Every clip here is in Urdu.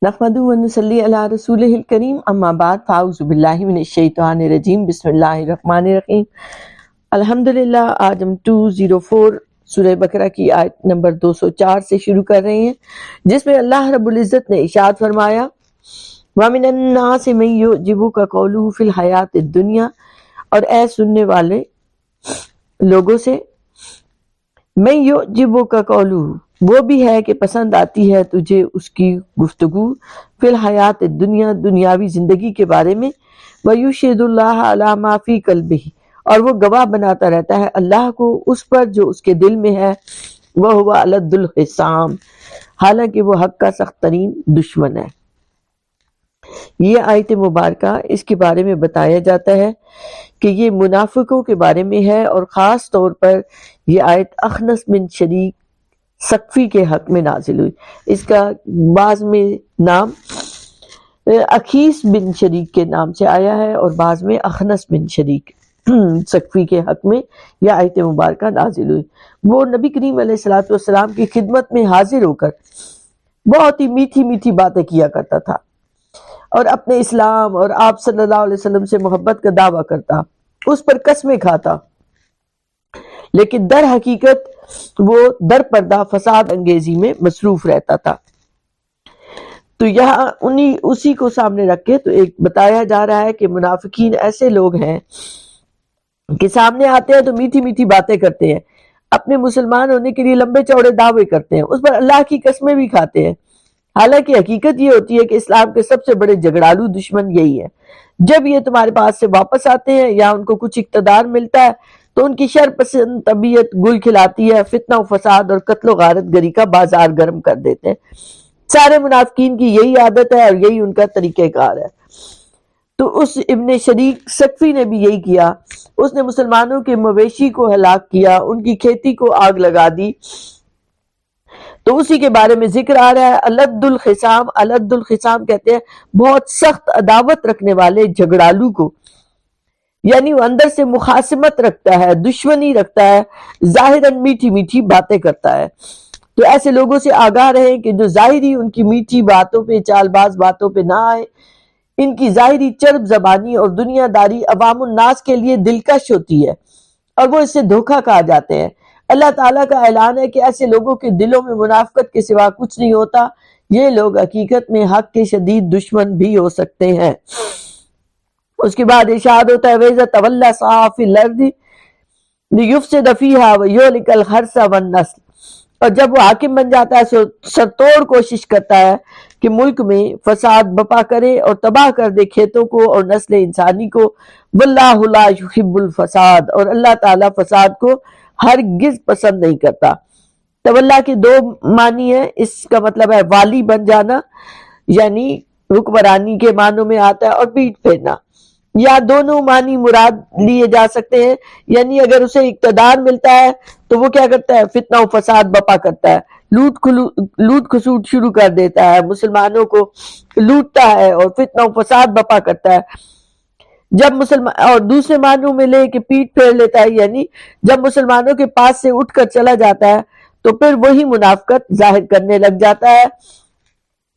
نحمدہ و نصلی علی رسولہ الکریم، اما بعد فاعوذ باللہ من الشیطان الرجیم، بسم اللہ الرحمن الرحیم۔ الحمدللہ آج ہم 204 سورہ بقرہ کی آیت نمبر 204 سے شروع کر رہے ہیں، جس میں اللہ رب العزت نے ارشاد فرمایا وَمِنَ النَّاسِ مَن يُعْجِبُكَ قَوْلُهُ فِي الْحَيَاةِ الدُّنْيَا، اور اے سننے والے لوگوں سے مَن يُعْجِبُكَ قَوْلُهُ، وہ بھی ہے کہ پسند آتی ہے تجھے اس کی گفتگو فی الحیات الدنیا، دنیاوی زندگی کے بارے میں، وَيُشْهِدُ اللَّهَ عَلَى مَا فِي قَلْبِهِ، اور وہ گواہ بناتا رہتا ہے اللہ کو اس پر جو اس کے دل میں ہے، وَهُوَ أَلَدُّ الْخِصَامِ، حالانکہ وہ حق کا سخت ترین دشمن ہے۔ یہ آیت مبارکہ اس کے بارے میں بتایا جاتا ہے کہ یہ منافقوں کے بارے میں ہے، اور خاص طور پر یہ آیت اخنس بن شریک ثقفی کے حق میں نازل ہوئی۔ اس کا بعض میں نام اخیس بن شریک کے نام سے آیا ہے، اور بعض میں اخنس بن شریک ثقفی کے حق میں یہ آیت مبارکہ نازل ہوئی۔ وہ نبی کریم علیہ السلام کی خدمت میں حاضر ہو کر بہت ہی میٹھی میٹھی باتیں کیا کرتا تھا، اور اپنے اسلام اور آپ صلی اللہ علیہ وسلم سے محبت کا دعویٰ کرتا، اس پر قسمیں کھاتا، لیکن در حقیقت وہ در پردہ فساد انگیزی میں مصروف رہتا تھا۔ تو یہاں اسی کو سامنے رکھ کے تو ایک بتایا جا رہا ہے کہ منافقین ایسے لوگ ہیں کہ سامنے آتے ہیں تو میٹھی میٹھی باتیں کرتے ہیں، اپنے مسلمان ہونے کے لیے لمبے چوڑے دعوے کرتے ہیں، اس پر اللہ کی قسمیں بھی کھاتے ہیں، حالانکہ حقیقت یہ ہوتی ہے کہ اسلام کے سب سے بڑے جھگڑالو دشمن یہی ہے۔ جب یہ تمہارے پاس سے واپس آتے ہیں یا ان کو کچھ اقتدار ملتا ہے تو ان کی شر پسند طبیعت گل کھلاتی ہے، فتنہ و فساد اور قتل و غارت گری کا بازار گرم کر دیتے ہیں۔ سارے منافقین کی یہی عادت ہے اور یہی ان کا طریقہ کار ہے۔ تو اس ابن شریک ثقفی نے بھی یہی کیا، اس نے مسلمانوں کے مویشی کو ہلاک کیا، ان کی کھیتی کو آگ لگا دی۔ تو اسی کے بارے میں ذکر آ رہا ہے الد الخصام، الد الخصام کہتے ہیں بہت سخت عداوت رکھنے والے جھگڑالو کو، یعنی وہ اندر سے مخاصمت رکھتا ہے، دشمنی رکھتا ہے، ظاہراً میٹھی میٹھی باتیں کرتا ہے۔ تو ایسے لوگوں سے آگاہ رہیں کہ جو ظاہری ان کی میٹھی باتوں پہ، چال باز باتوں پہ نہ آئے، ان کی ظاہری چرب زبانی اور دنیا داری عوام الناس کے لیے دلکش ہوتی ہے، اور وہ اس سے دھوکہ کھا جاتے ہیں۔ اللہ تعالیٰ کا اعلان ہے کہ ایسے لوگوں کے دلوں میں منافقت کے سوا کچھ نہیں ہوتا، یہ لوگ حقیقت میں حق کے شدید دشمن بھی ہو سکتے ہیں۔ اس کے بعد ارشاد ہوتا ہے وَإِذَا تَوَلَّىٰ سَعَىٰ فِي الْأَرْضِ لِيُفْسِدَ فِيهَا وَيُهْلِكَ الْحَرْثَ وَالنَّسْلَ، اور جب وہ حاکم بن جاتا ہے سرتوڑ کوشش کرتا ہے کہ ملک میں فساد بپا کرے اور تباہ کر دے کھیتوں کو اور نسل انسانی کو۔ وَاللَّهُ لَا يُحِبُّ الْفَسَادَ، اور اللہ تعالیٰ فساد کو ہرگز پسند نہیں کرتا۔ تولا کے دو معنی ہیں، اس کا مطلب ہے والی بن جانا، یعنی حکمرانی کے معنوں میں آتا ہے، اور پیٹ پھیرنا، یا دونوں معنی مراد لیے جا سکتے ہیں۔ یعنی اگر اسے اقتدار ملتا ہے تو وہ کیا کرتا ہے، فتنہ و فساد بپا کرتا ہے، لوٹ کھسوٹ شروع کر دیتا ہے، مسلمانوں کو لوٹتا ہے اور فتنہ و فساد بپا کرتا ہے۔ جب مسلمان، اور دوسرے معنوں میں لے کہ پیٹ پھیر لیتا ہے، یعنی جب مسلمانوں کے پاس سے اٹھ کر چلا جاتا ہے تو پھر وہی منافقت ظاہر کرنے لگ جاتا ہے۔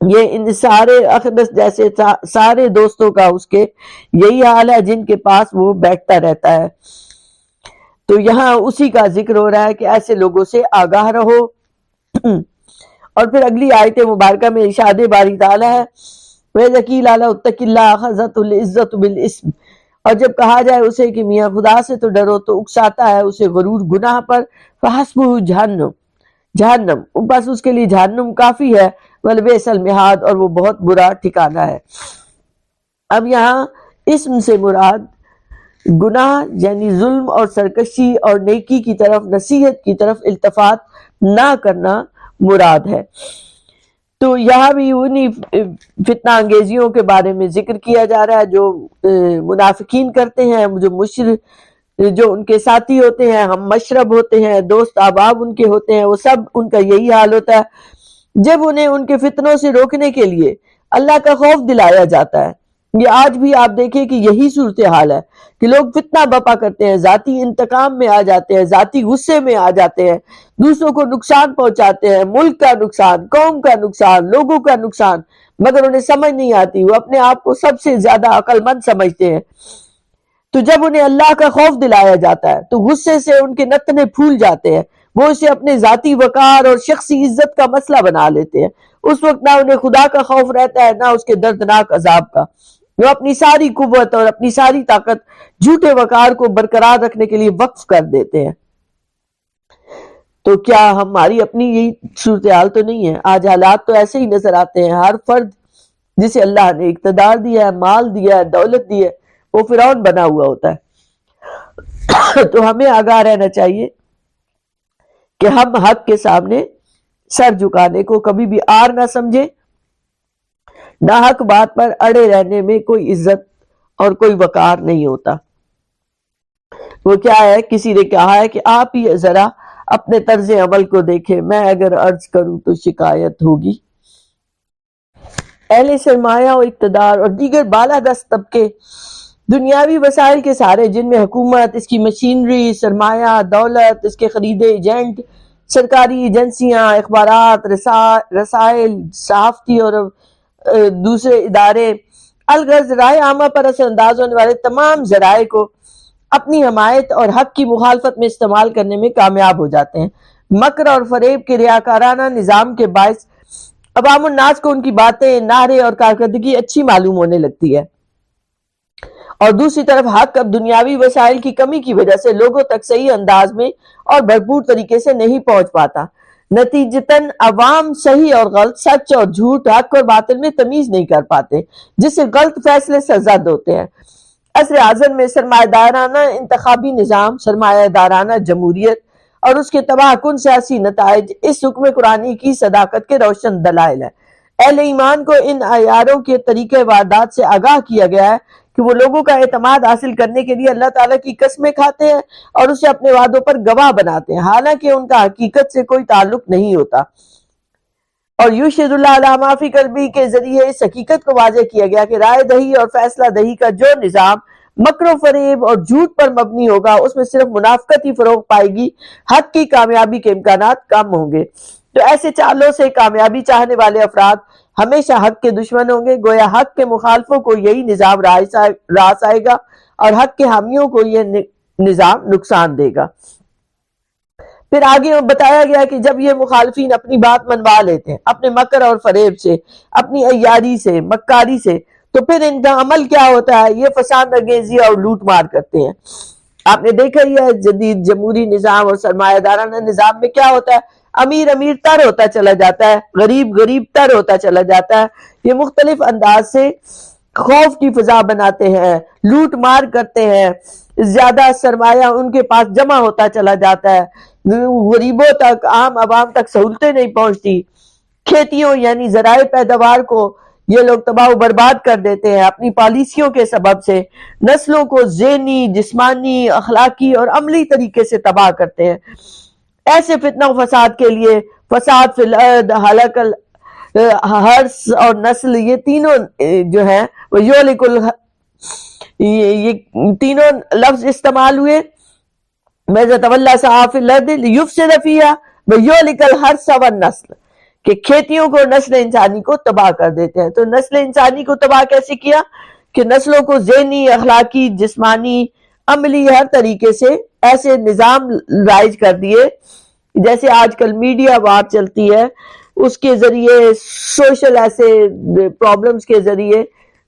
یہ ان سارے اخنس جیسے سارے دوستوں کا اس کے یہی حال ہے جن کے پاس وہ بیٹھتا رہتا ہے۔ تو یہاں اسی کا ذکر ہو رہا ہے کہ ایسے لوگوں سے آگاہ رہو۔ اور پھر اگلی آیت مبارکہ میں ارشاد باری تعالیٰ ہے وَإِذَا قِيلَ لَهُ اتَّقِ اللَّهَ أَخَذَتْهُ الْعِزَّةُ بِالْإِثْمِ، اور جب کہا جائے اسے کہ میاں خدا سے تو ڈرو، تو اکساتا ہے اسے غرور گناہ پر۔ فَحَسْبُهُ جہنم، بس اس کے لیے جہنم کافی ہے، وَلْبِئْسَ الْمِہَادُ، اور وہ بہت برا ٹھکانہ ہے۔ اب یہاں اسم سے مراد گناہ یعنی ظلم اور سرکشی اور نیکی کی طرف، نصیحت کی طرف التفات نہ کرنا مراد ہے۔ تو یہاں بھی انہی فتنہ انگیزیوں کے بارے میں ذکر کیا جا رہا ہے جو منافقین کرتے ہیں، جو ان کے ساتھی ہوتے ہیں، ہم مشرب ہوتے ہیں، دوست احباب ان کے ہوتے ہیں، وہ سب ان کا یہی حال ہوتا ہے۔ جب انہیں ان کے فتنوں سے روکنے کے لیے اللہ کا خوف دلایا جاتا ہے، یہ آج بھی آپ دیکھیں کہ یہی صورتحال ہے کہ لوگ فتنہ بپا کرتے ہیں، ذاتی انتقام میں آ جاتے ہیں، ذاتی غصے میں آ جاتے ہیں، دوسروں کو نقصان پہنچاتے ہیں، ملک کا نقصان، قوم کا نقصان، لوگوں کا نقصان، مگر انہیں سمجھ نہیں آتی، وہ اپنے آپ کو سب سے زیادہ عقل مند سمجھتے ہیں۔ تو جب انہیں اللہ کا خوف دلایا جاتا ہے تو غصے سے ان کے نتنے پھول جاتے ہیں، وہ اسے اپنے ذاتی وقار اور شخصی عزت کا مسئلہ بنا لیتے ہیں۔ اس وقت نہ انہیں خدا کا خوف رہتا ہے نہ اس کے دردناک عذاب کا۔ وہ اپنی ساری قوت اور اپنی ساری طاقت جھوٹے وقار کو برقرار رکھنے کے لیے وقف کر دیتے ہیں۔ تو کیا ہماری اپنی یہی صورتحال تو نہیں ہے؟ آج حالات تو ایسے ہی نظر آتے ہیں۔ ہر فرد جسے اللہ نے اقتدار دیا ہے، مال دیا ہے، دولت دی ہے، وہ فرعون بنا ہوا ہوتا ہے۔ تو ہمیں آگاہ رہنا چاہیے کہ ہم حق کے سامنے سر جھکانے کو کبھی بھی آر نہ سمجھیں۔ ناحق بات پر اڑے رہنے میں کوئی عزت اور کوئی وقار نہیں ہوتا۔ وہ کیا ہے، کسی نے کہا ہے کہ آپ ہی ذرا اپنے طرز عمل کو دیکھیں، میں اگر عرض کروں تو شکایت ہوگی۔ اہل سرمایہ و اقتدار اور دیگر بالادست طبقے دنیاوی وسائل کے سارے، جن میں حکومت، اس کی مشینری، سرمایہ، دولت، اس کے خریدے ایجنٹ، سرکاری ایجنسیاں، اخبارات، رسائل، صحافتی اور دوسرے ادارے، الغرض رائے عامہ پر اثر انداز ہونے والے تمام ذرائع کو اپنی حمایت اور حق کی مخالفت میں استعمال کرنے میں کامیاب ہو جاتے ہیں۔ مکر اور فریب کے ریاکارانہ نظام کے باعث عوام الناس کو ان کی باتیں، نعرے اور کارکردگی اچھی معلوم ہونے لگتی ہے، اور دوسری طرف حق اب دنیاوی وسائل کی کمی کی وجہ سے لوگوں تک صحیح انداز میں اور بھرپور طریقے سے نہیں پہنچ پاتا۔ نتیجتاً عوام صحیح اور غلط، سچ اور جھوٹ، حق اور باطل میں تمیز نہیں کر پاتے، جس سے غلط فیصلے سرزد ہوتے ہیں۔ عصر اعظم میں سرمایہ دارانہ انتخابی نظام، سرمایہ دارانہ جمہوریت اور اس کے تباہ کن سیاسی نتائج اس حکم قرآنی کی صداقت کے روشن دلائل ہیں۔ اہل ایمان کو ان عیاروں کے طریقہ واردات سے آگاہ کیا گیا ہے کہ وہ لوگوں کا اعتماد حاصل کرنے کے لیے اللہ تعالیٰ کی قسمیں کھاتے ہیں اور اسے اپنے وعدوں پر گواہ بناتے ہیں، حالانکہ ان کا حقیقت سے کوئی تعلق نہیں ہوتا۔ اور یرشد اللہ علی ما فی قلبی کے ذریعے اس حقیقت کو واضح کیا گیا کہ رائے دہی اور فیصلہ دہی کا جو نظام مکر و فریب اور جھوٹ پر مبنی ہوگا، اس میں صرف منافقت ہی فروغ پائے گی، حق کی کامیابی کے امکانات کم ہوں گے۔ تو ایسے چالوں سے کامیابی چاہنے والے افراد ہمیشہ حق کے دشمن ہوں گے، گویا حق کے مخالفوں کو یہی نظام راس آئے گا اور حق کے حامیوں کو یہ نظام نقصان دے گا۔ پھر آگے بتایا گیا کہ جب یہ مخالفین اپنی بات منوا لیتے ہیں اپنے مکر اور فریب سے، اپنی عیاری سے، مکاری سے، تو پھر ان کا عمل کیا ہوتا ہے؟ یہ فساد انگیزی اور لوٹ مار کرتے ہیں۔ آپ نے دیکھا ہی ہے جدید جمہوری نظام اور سرمایہ دارانہ نظام میں کیا ہوتا ہے، امیر امیر تر ہوتا چلا جاتا ہے، غریب غریب تر ہوتا چلا جاتا ہے۔ یہ مختلف انداز سے خوف کی فضا بناتے ہیں، لوٹ مار کرتے ہیں، زیادہ سرمایہ ان کے پاس جمع ہوتا چلا جاتا ہے، غریبوں تک، عام عوام تک سہولتیں نہیں پہنچتی، کھیتیوں یعنی ذرائع پیداوار کو یہ لوگ تباہ و برباد کر دیتے ہیں اپنی پالیسیوں کے سبب سے، نسلوں کو ذہنی، جسمانی، اخلاقی اور عملی طریقے سے تباہ کرتے ہیں۔ ایسے فتنہ و فساد کے لیے فساد فی الارض، ہلاک الحرث اور نسل، یہ تینوں جو ہیں وہ یہ تینوں لفظ استعمال ہوئے۔ مَا تَوَلَّى سَعَى فِي الْأَرْضِ لِيُفْسِدَ فِيهَا وَيُهْلِكَ الْحَرْثَ وَالنَّسْلَ، کہ کھیتیوں کو، نسل انسانی کو تباہ کر دیتے ہیں۔ تو نسل انسانی کو تباہ کیسے کیا؟ کہ نسلوں کو ذہنی، اخلاقی، جسمانی، عملی ہر طریقے سے ایسے نظام رائج کر دیے، جیسے آج کل میڈیا بات چلتی ہے، اس کے ذریعے، سوشل ایسے پرابلمز کے ذریعے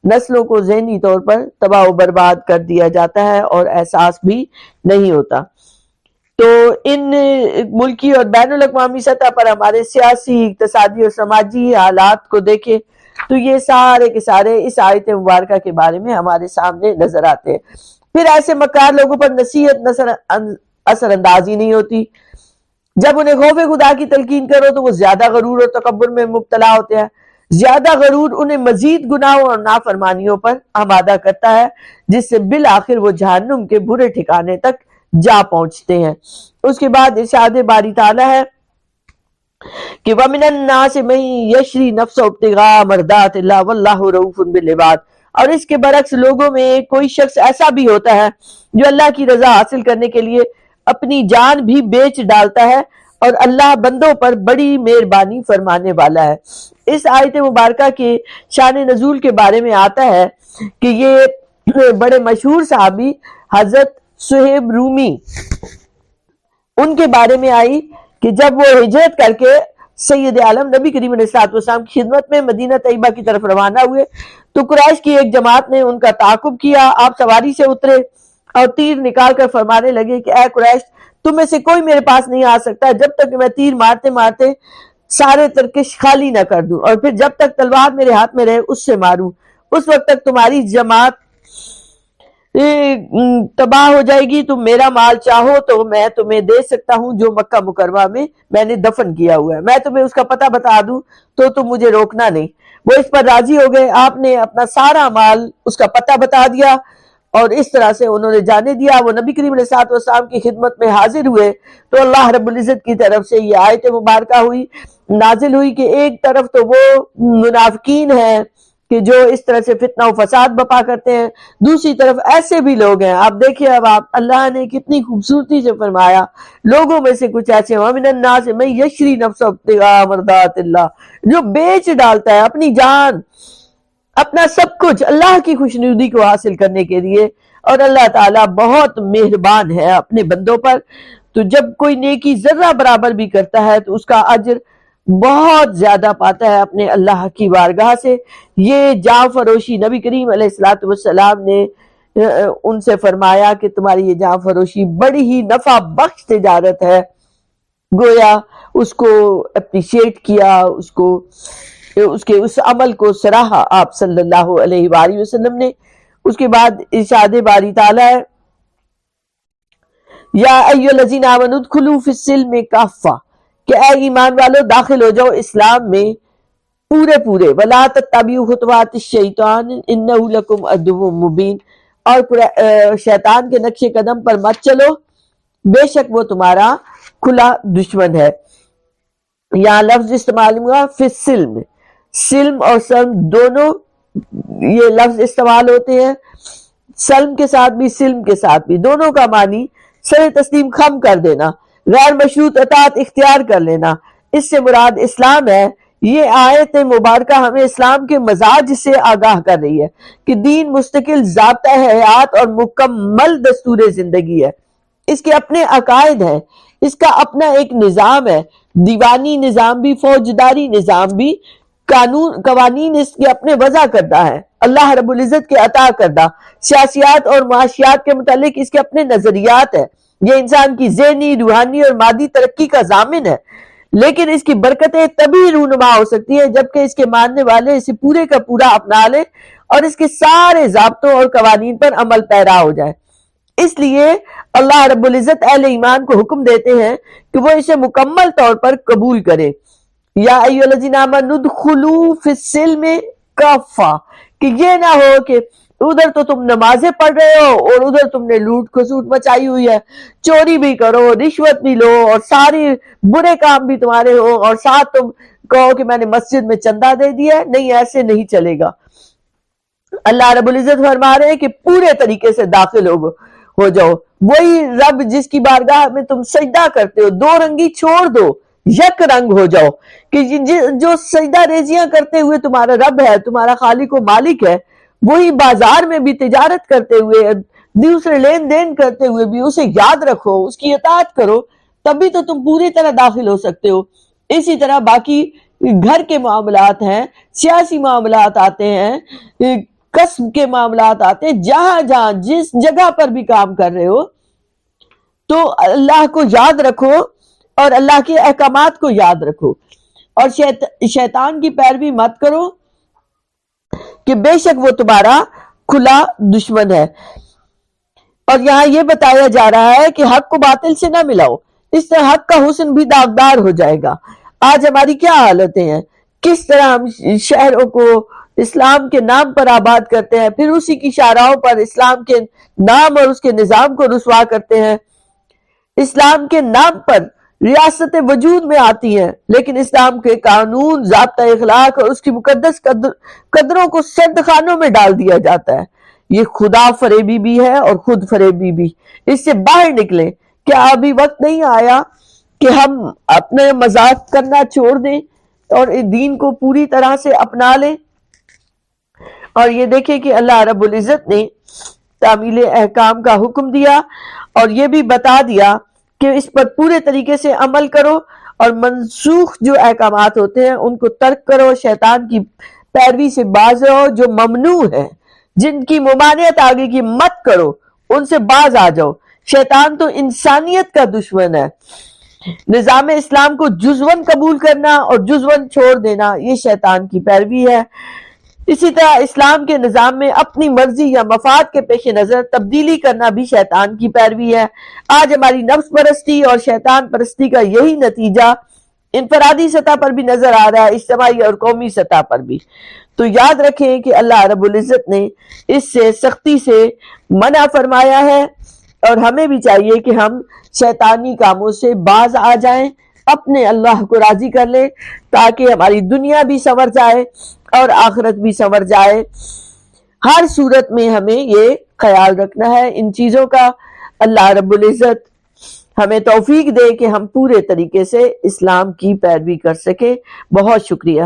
نسلوں کو ذہنی طور پر تباہ و برباد کر دیا جاتا ہے اور احساس بھی نہیں ہوتا۔ تو ان ملکی اور بین الاقوامی سطح پر ہمارے سیاسی، اقتصادی اور سماجی حالات کو دیکھیں تو یہ سارے کے سارے اس آیت مبارکہ کے بارے میں ہمارے سامنے نظر آتے ہیں۔ پھر ایسے مکار لوگوں پر نصیحت اثر انداز ہی نہیں ہوتی۔ جب انہیں خوف خدا کی تلقین کرو تو وہ زیادہ غرور اور تکبر میں مبتلا ہوتے ہیں۔ زیادہ غرور انہیں مزید گناہوں اور نافرمانیوں پر آمادہ کرتا ہے، جس سے بالآخر وہ جہنم کے برے ٹھکانے تک جا پہنچتے ہیں۔ اس کے بعد ارشاد باری تعالیٰ ہے کہ وَمِنَ النَّاسِ مَن يَشْرِي نَفْسَهُ ابْتِغَاءَ مَرْضَاتِ اللَّهِ وَاللَّهُ رَءُوفٌ بِالْعِبَادِ۔ اور اس کے برعکس لوگوں میں کوئی شخص ایسا بھی ہوتا ہے جو اللہ کی رضا حاصل کرنے کے لیے اپنی جان بھی بیچ ڈالتا ہے، اور اللہ بندوں پر بڑی مہربانی فرمانے والا ہے۔ اس آیت مبارکہ کے شان نزول کے بارے میں آتا ہے کہ یہ بڑے مشہور صحابی حضرت صہیب رومی، ان کے بارے میں آئی کہ جب وہ ہجرت کر کے سید عالم نبی کریم علیہ الصلوۃ والسلام کی خدمت میں مدینہ طیبہ کی طرف روانہ ہوئے تو قریش کی ایک جماعت نے ان کا تعاقب کیا۔ آپ سواری سے اترے اور تیر نکال کر فرمانے لگے کہ اے قریش، تم میں سے کوئی میرے پاس نہیں آ سکتا جب تک کہ میں تیر مارتے مارتے سارے ترکش خالی نہ کر دوں، اور پھر جب تک تلوار میرے ہاتھ میں رہے اس سے ماروں، اس وقت تک تمہاری جماعت تباہ ہو جائے گی۔ تم میرا مال چاہو تو میں تمہیں دے سکتا ہوں جو مکہ مکرمہ میں نے دفن کیا ہوا ہے، میں تمہیں اس کا پتہ بتا دوں تو تم مجھے روکنا نہیں۔ وہ اس پر راضی ہو گئے، آپ نے اپنا سارا مال اس کا پتہ بتا دیا اور اس طرح سے انہوں نے جانے دیا۔ وہ نبی کریم علیہ الصلوۃ والسلام کی خدمت میں حاضر ہوئے تو اللہ رب العزت کی طرف سے یہ آیت مبارکہ نازل ہوئی کہ ایک طرف تو وہ منافقین ہیں کہ جو اس طرح سے فتنہ و فساد بپا کرتے ہیں، دوسری طرف ایسے بھی لوگ ہیں۔ آپ دیکھیں اب اللہ نے کتنی خوبصورتی سے فرمایا، لوگوں میں سے کچھ ایسے وَمِنَ النَّاسِ مَن يَشْرِي نَفْسَهُ ابْتِغَاءَ مَرْضَاتِ اللَّهِ، جو بیچ ڈالتا ہے اپنی جان، اپنا سب کچھ اللہ کی خوشنودی کو حاصل کرنے کے لیے، اور اللہ تعالیٰ بہت مہربان ہے اپنے بندوں پر۔ تو جب کوئی نیکی ذرہ برابر بھی کرتا ہے تو اس کا اجر بہت زیادہ پاتا ہے اپنے اللہ کی بارگاہ سے۔ یہ جاں فروشی نبی کریم علیہ الصلوۃ والسلام نے ان سے فرمایا کہ تمہاری یہ جاں فروشی بڑی ہی نفع بخش تجارت ہے، گویا اس کو اپریشیٹ کیا، اس کے اس عمل کو سراہا آپ صلی اللہ علیہ وآلہ وسلم نے۔ اس کے بعد ارشاد باری تعالیٰ ہے یا ایھا الذین آمنوا ادخلوا فی السلم کافہ، کہ اے ایمان والو داخل ہو جاؤ اسلام میں پورے پورے، ولا تتبعوا خطوات الشیطان انہ لکم عدو مبین، اور شیطان کے نقش قدم پر مت چلو، بے شک وہ تمہارا کھلا دشمن ہے۔ یہاں لفظ استعمال ہوا فی السلم، سلم اور سلم دونوں یہ لفظ استعمال ہوتے ہیں، سلم کے ساتھ بھی سلم کے ساتھ بھی، دونوں کا معنی سر تسلیم خم کر دینا، غیر مشروط اطاعت اختیار کر لینا، اس سے مراد اسلام ہے۔ یہ آیت مبارکہ ہمیں اسلام کے مزاج سے آگاہ کر رہی ہے کہ دین مستقل ضابطہ حیات اور مکمل دستور زندگی ہے، اس کے اپنے عقائد ہیں، اس کا اپنا ایک نظام ہے، دیوانی نظام بھی، فوجداری نظام بھی، قوانین اس کے اپنے وضع کردہ ہے، اللہ رب العزت کے عطا کردہ سیاسیات اور معاشیات کے متعلق اس کے اپنے نظریات ہیں۔ یہ انسان کی ذہنی، روحانی اور مادی ترقی کا ضامن ہے، لیکن اس کی برکتیں تبھی رونما ہو سکتی ہیں جبکہ اس کے ماننے والے اسے پورے کا پورا اپنا لیں اور اس کے سارے ضابطوں اور قوانین پر عمل پیرا ہو جائے۔ اس لیے اللہ رب العزت اہل ایمان کو حکم دیتے ہیں کہ وہ اسے مکمل طور پر قبول کرے۔ یا ایھا الذین آمنوا ادخلوا فی السلم کافہ، کہ یہ نہ ہو کہ ادھر تو تم نمازیں پڑھ رہے ہو اور ادھر تم نے لوٹ کھسوٹ مچائی ہوئی ہے، چوری بھی کرو، رشوت بھی لو اور ساری برے کام بھی تمہارے ہو، اور ساتھ تم کہو کہ میں نے مسجد میں چندہ دے دیا ہے۔ نہیں، ایسے نہیں چلے گا۔ اللہ رب العزت فرما رہے ہیں کہ پورے طریقے سے داخل ہو جاؤ، وہی رب جس کی بارگاہ میں تم سجدہ کرتے ہو، دو رنگی چھوڑ دو، یک رنگ ہو جاؤ، کہ جو سجدہ ریزیاں کرتے ہوئے تمہارا رب ہے، تمہارا خالق و مالک ہے، وہی بازار میں بھی تجارت کرتے ہوئے، دوسرے لین دین کرتے ہوئے بھی اسے یاد رکھو، اس کی اطاعت کرو، تبھی تو تم پوری طرح داخل ہو سکتے ہو۔ اسی طرح باقی گھر کے معاملات ہیں، سیاسی معاملات آتے ہیں، کسب کے معاملات آتے ہیں، جہاں جس جگہ پر بھی کام کر رہے ہو تو اللہ کو یاد رکھو اور اللہ کے احکامات کو یاد رکھو، اور شیطان کی پیروی مت کرو کہ بے شک وہ تمہارا کھلا دشمن ہے۔ اور یہاں یہ بتایا جا رہا ہے کہ حق کو باطل سے نہ ملاؤ، اس طرح حق کا حسن بھی داغدار ہو جائے گا۔ آج ہماری کیا حالتیں ہیں، کس طرح ہم شہروں کو اسلام کے نام پر آباد کرتے ہیں، پھر اسی کی شاہراہوں پر اسلام کے نام اور اس کے نظام کو رسوا کرتے ہیں، اسلام کے نام پر ریاستیں وجود میں آتی ہیں، لیکن اسلام کے قانون، ضابطہ اخلاق اور اس کی مقدس قدروں کو سرد خانوں میں ڈال دیا جاتا ہے۔ یہ خدا فریبی بھی ہے اور خود فریبی بھی۔ اس سے باہر نکلیں۔ کیا ابھی وقت نہیں آیا کہ ہم اپنے مذاق کرنا چھوڑ دیں اور دین کو پوری طرح سے اپنا لیں؟ اور یہ دیکھیں کہ اللہ رب العزت نے تعمیل احکام کا حکم دیا اور یہ بھی بتا دیا کہ اس پر پورے طریقے سے عمل کرو اور منسوخ جو احکامات ہوتے ہیں ان کو ترک کرو، شیطان کی پیروی سے باز رہو جو ممنوع ہے، جن کی ممانعت آگے کی مت کرو، ان سے باز آ جاؤ۔ شیطان تو انسانیت کا دشمن ہے۔ نظام اسلام کو جزون قبول کرنا اور جزون چھوڑ دینا یہ شیطان کی پیروی ہے۔ اسی طرح اسلام کے نظام میں اپنی مرضی یا مفاد کے پیش نظر تبدیلی کرنا بھی شیطان کی پیروی ہے۔ آج ہماری نفس پرستی اور شیطان پرستی کا یہی نتیجہ انفرادی سطح پر بھی نظر آ رہا ہے، اجتماعی اور قومی سطح پر بھی۔ تو یاد رکھیں کہ اللہ رب العزت نے اس سے سختی سے منع فرمایا ہے اور ہمیں بھی چاہیے کہ ہم شیطانی کاموں سے باز آ جائیں، اپنے اللہ کو راضی کر لیں تاکہ ہماری دنیا بھی سنور جائے اور آخرت بھی سنور جائے۔ ہر صورت میں ہمیں یہ خیال رکھنا ہے ان چیزوں کا۔ اللہ رب العزت ہمیں توفیق دے کہ ہم پورے طریقے سے اسلام کی پیروی کر سکیں۔ بہت شکریہ۔